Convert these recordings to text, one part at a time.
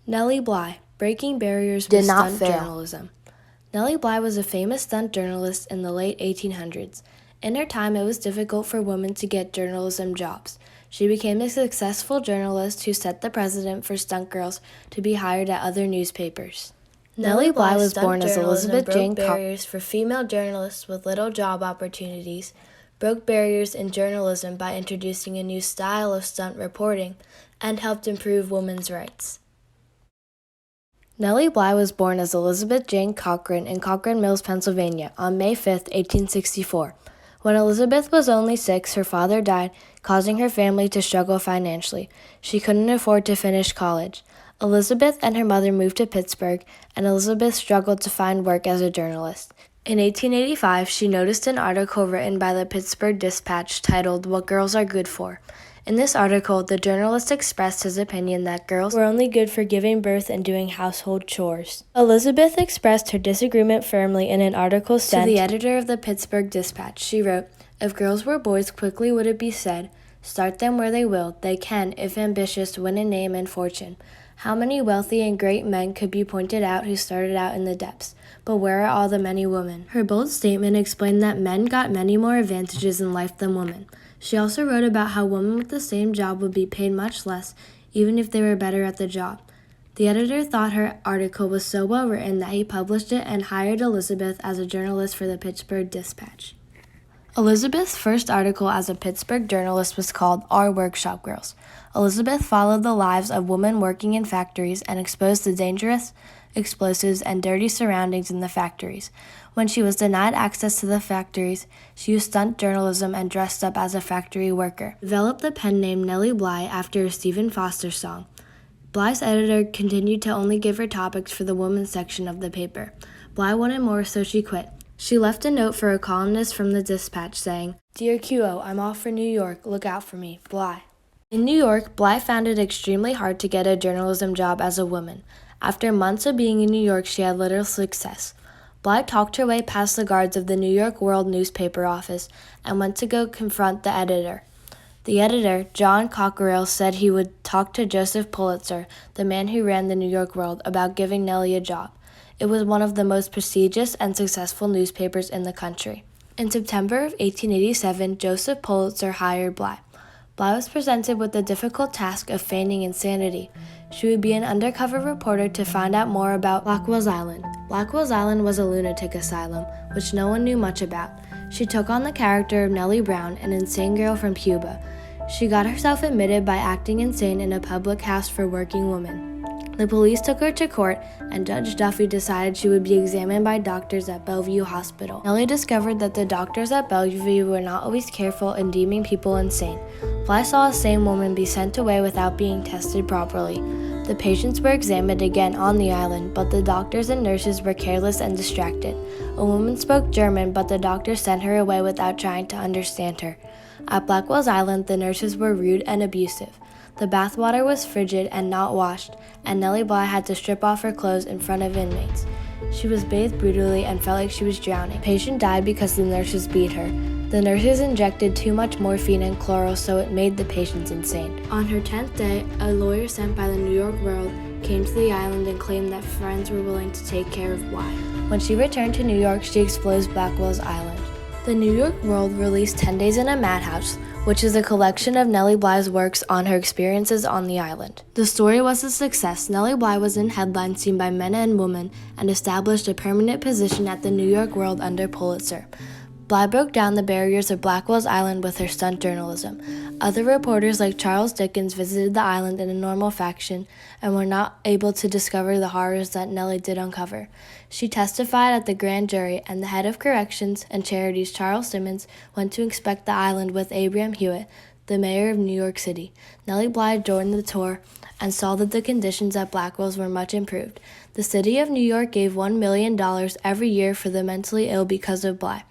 Nellie Bly, breaking barriers Did with not stunt fail. journalism. Nellie Bly was a famous stunt journalist in the late 1800s. In her time, it was difficult for women to get journalism jobs. She became a successful journalist who set the precedent for stunt girls to be hired at other newspapers. Nellie Bly was born as Elizabeth Jane broke barriers for female journalists with little job opportunities, broke barriers in journalism by introducing a new style of stunt reporting, and helped improve women's rights. Nellie Bly was born as Elizabeth Jane Cochran in Cochran Mills, Pennsylvania, on May 5, 1864. When Elizabeth was only 6, her father died, causing her family to struggle financially. She couldn't afford to finish college. Elizabeth and her mother moved to Pittsburgh, and Elizabeth struggled to find work as a journalist. In 1885, she noticed an article written by the Pittsburgh Dispatch titled "What Girls Are Good For." In this article, the journalist expressed his opinion that girls were only good for giving birth and doing household chores. Elizabeth expressed her disagreement firmly in an article sent to the editor of the Pittsburgh Dispatch. She wrote, "If girls were boys, quickly would it be said, start them where they will, they can, if ambitious, win a name and fortune. How many wealthy and great men could be pointed out who started out in the depths? But where are all the many women?" Her bold statement explained that men got many more advantages in life than women. She also wrote about how women with the same job would be paid much less, even if they were better at the job. The editor thought her article was so well written that he published it and hired Elizabeth as a journalist for the Pittsburgh Dispatch. Elizabeth's first article as a Pittsburgh journalist was called "Our Workshop Girls." Elizabeth followed the lives of women working in factories and exposed the dangerous explosives and dirty surroundings in the factories. When she was denied access to the factories, she used stunt journalism and dressed up as a factory worker. Developed the pen name Nellie Bly after a Stephen Foster song. Bly's editor continued to only give her topics for the women's section of the paper. Bly wanted more, so she quit. She left a note for a columnist from the Dispatch saying, "Dear QO, I'm off for New York. Look out for me. Bly." In New York, Bly found it extremely hard to get a journalism job as a woman. After months of being in New York, she had little success. Bly talked her way past the guards of the New York World newspaper office and went to go confront the editor. The editor, John Cockerill, said he would talk to Joseph Pulitzer, the man who ran the New York World, about giving Nellie a job. It was one of the most prestigious and successful newspapers in the country. In September of 1887, Joseph Pulitzer hired Bly. Bly was presented with the difficult task of feigning insanity. She would be an undercover reporter to find out more about Blackwell's Island. Blackwell's Island was a lunatic asylum, which no one knew much about. She took on the character of Nellie Brown, an insane girl from Cuba. She got herself admitted by acting insane in a public house for working women. The police took her to court, and Judge Duffy decided she would be examined by doctors at Bellevue Hospital. Nellie discovered that the doctors at Bellevue were not always careful in deeming people insane. Bly saw a sane woman be sent away without being tested properly. The patients were examined again on the island, but the doctors and nurses were careless and distracted. A woman spoke German, but the doctors sent her away without trying to understand her. At Blackwell's Island, the nurses were rude and abusive. The bathwater was frigid and not washed, and Nellie Bly had to strip off her clothes in front of inmates. She was bathed brutally and felt like she was drowning. A patient died because the nurses beat her. The nurses injected too much morphine and chloral, so it made the patients insane. On her 10th day, a lawyer sent by the New York World came to the island and claimed that friends were willing to take care of Bly. When she returned to New York, she exposed Blackwell's Island. The New York World released 10 Days in a Madhouse, which is a collection of Nellie Bly's works on her experiences on the island. The story was a success. Nellie Bly was in headlines seen by men and women and established a permanent position at the New York World under Pulitzer. Bly broke down the barriers of Blackwell's Island with her stunt journalism. Other reporters like Charles Dickens visited the island in a normal fashion and were not able to discover the horrors that Nellie did uncover. She testified at the grand jury, and the head of corrections and charities, Charles Simmons, went to inspect the island with Abraham Hewitt, the mayor of New York City. Nellie Bly joined the tour and saw that the conditions at Blackwell's were much improved. The city of New York gave $1 million every year for the mentally ill because of Bly.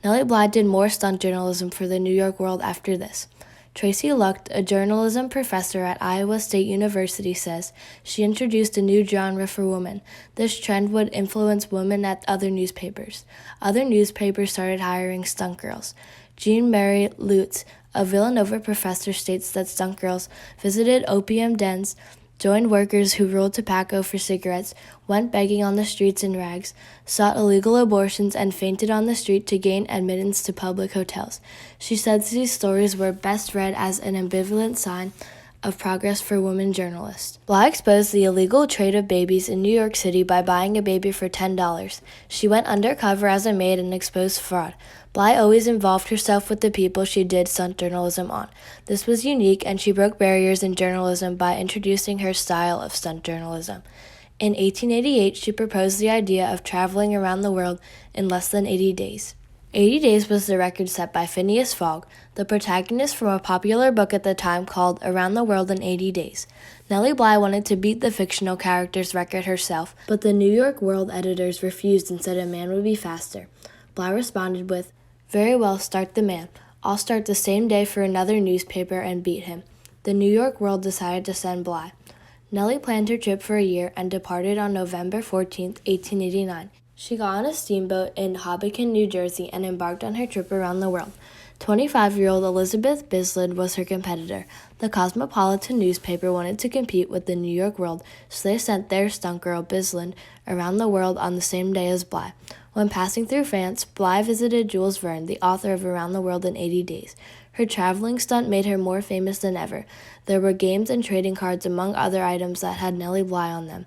Nellie Bly did more stunt journalism for the New York World after this. Tracy Lucht, a journalism professor at Iowa State University, says she introduced a new genre for women. This trend would influence women at other newspapers. Other newspapers started hiring stunt girls. Jean Mary Lutz, a Villanova professor, states that stunt girls visited opium dens joined workers who rolled tobacco for cigarettes, went begging on the streets in rags, sought illegal abortions, and fainted on the street to gain admittance to public hotels. She said these stories were best read as an ambivalent sign of progress for women journalists. Bly exposed the illegal trade of babies in New York City by buying a baby for $10. She went undercover as a maid and exposed fraud. Bly always involved herself with the people she did stunt journalism on. This was unique, and she broke barriers in journalism by introducing her style of stunt journalism. In 1888, she proposed the idea of traveling around the world in less than 80 days. 80 days was the record set by Phineas Fogg, the protagonist from a popular book at the time called Around the World in 80 Days. Nellie Bly wanted to beat the fictional character's record herself, but the New York World editors refused and said a man would be faster. Bly responded with, "Very well, start the man. I'll start the same day for another newspaper and beat him." The New York World decided to send Bly. Nellie planned her trip for a year and departed on November 14, 1889. She got on a steamboat in Hoboken, New Jersey, and embarked on her trip around the world. 25-year-old Elizabeth Bisland was her competitor. The Cosmopolitan newspaper wanted to compete with the New York World, so they sent their stunt girl, Bisland, around the world on the same day as Bly. When passing through France, Bly visited Jules Verne, the author of Around the World in 80 Days. Her traveling stunt made her more famous than ever. There were games and trading cards among other items that had Nellie Bly on them.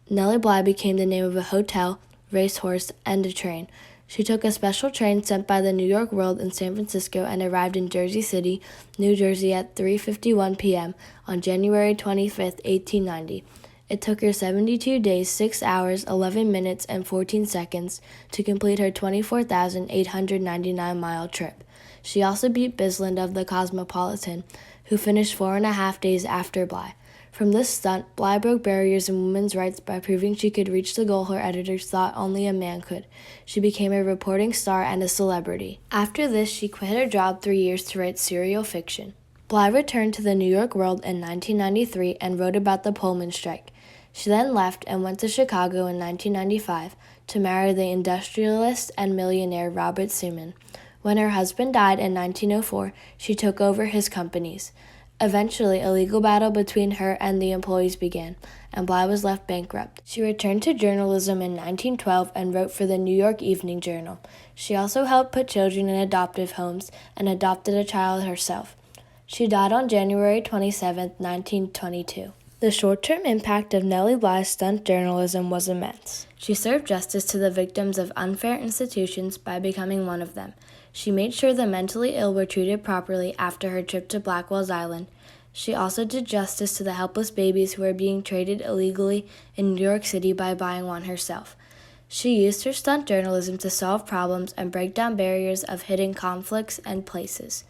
Nellie Bly became the name of a hotel, racehorse, and a train. She took a special train sent by the New York World in San Francisco and arrived in Jersey City, New Jersey at 3:51 p.m. on January 25, 1890. It took her 72 days, 6 hours, 11 minutes, and 14 seconds to complete her 24,899-mile trip. She also beat Bisland of the Cosmopolitan, who finished 4.5 days after Bly. From this stunt, Bly broke barriers in women's rights by proving she could reach the goal her editors thought only a man could. She became a reporting star and a celebrity. After this, she quit her job 3 years to write serial fiction. Bly returned to the New York World in 1993 and wrote about the Pullman strike. She then left and went to Chicago in 1995 to marry the industrialist and millionaire Robert Seaman. When her husband died in 1904, she took over his companies. Eventually, a legal battle between her and the employees began, and Bly was left bankrupt. She returned to journalism in 1912 and wrote for the New York Evening Journal. She also helped put children in adoptive homes and adopted a child herself. She died on January 27, 1922. The short-term impact of Nellie Bly's stunt journalism was immense. She served justice to the victims of unfair institutions by becoming one of them. She made sure the mentally ill were treated properly after her trip to Blackwell's Island. She also did justice to the helpless babies who were being traded illegally in New York City by buying one herself. She used her stunt journalism to solve problems and break down barriers of hidden conflicts and places.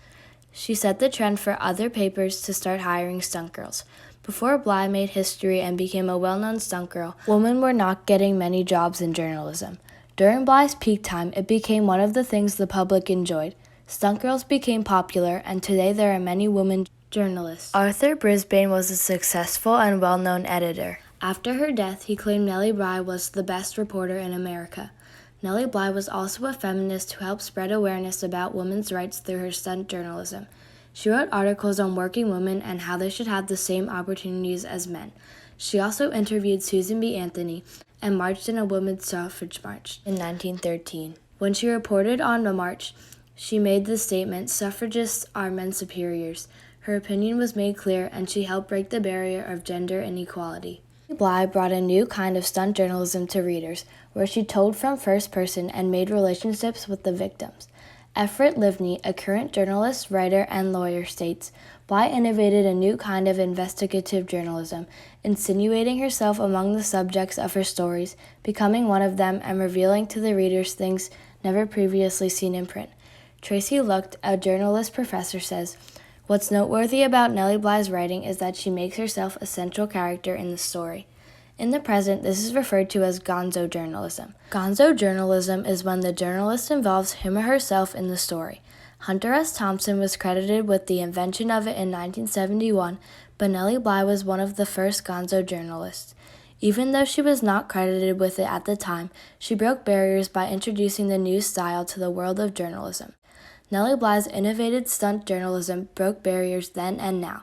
She set the trend for other papers to start hiring stunt girls. Before Bly made history and became a well-known stunt girl, women were not getting many jobs in journalism. During Bly's peak time, it became one of the things the public enjoyed. Stunt girls became popular, and today there are many women journalists. Arthur Brisbane was a successful and well-known editor. After her death, he claimed Nellie Bly was the best reporter in America. Nellie Bly was also a feminist who helped spread awareness about women's rights through her stunt journalism. She wrote articles on working women and how they should have the same opportunities as men. She also interviewed Susan B. Anthony and marched in a women's suffrage march in 1913. When she reported on the march, she made the statement, "Suffragists are men's superiors." Her opinion was made clear, and she helped break the barrier of gender inequality. Bly brought a new kind of stunt journalism to readers, where she told from first person and made relationships with the victims. Everett Livney, a current journalist, writer, and lawyer, states, Bly innovated a new kind of investigative journalism, insinuating herself among the subjects of her stories, becoming one of them, and revealing to the readers things never previously seen in print. Tracy Lucht, a journalist professor, says, "What's noteworthy about Nellie Bly's writing is that she makes herself a central character in the story." In the present, this is referred to as gonzo journalism. Gonzo journalism is when the journalist involves him or herself in the story. Hunter S. Thompson was credited with the invention of it in 1971, but Nellie Bly was one of the first gonzo journalists. Even though she was not credited with it at the time, she broke barriers by introducing the new style to the world of journalism. Nellie Bly's innovative stunt journalism broke barriers then and now.